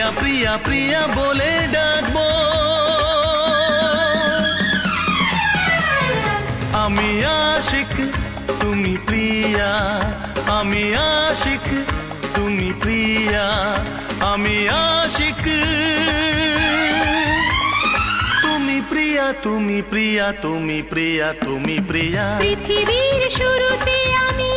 প্রিয়া প্রিয়া প্রিয়া বলে ডাকবো। আমি আশিক তুমি প্রিয়া, আমি আশিক তুমি প্রিয়া, আমি আশিক তুমি প্রিয়া, তুমি প্রিয়া, তুমি প্রিয়া, তুমি প্রিয়া। পৃথিবীর শুরুতে আমি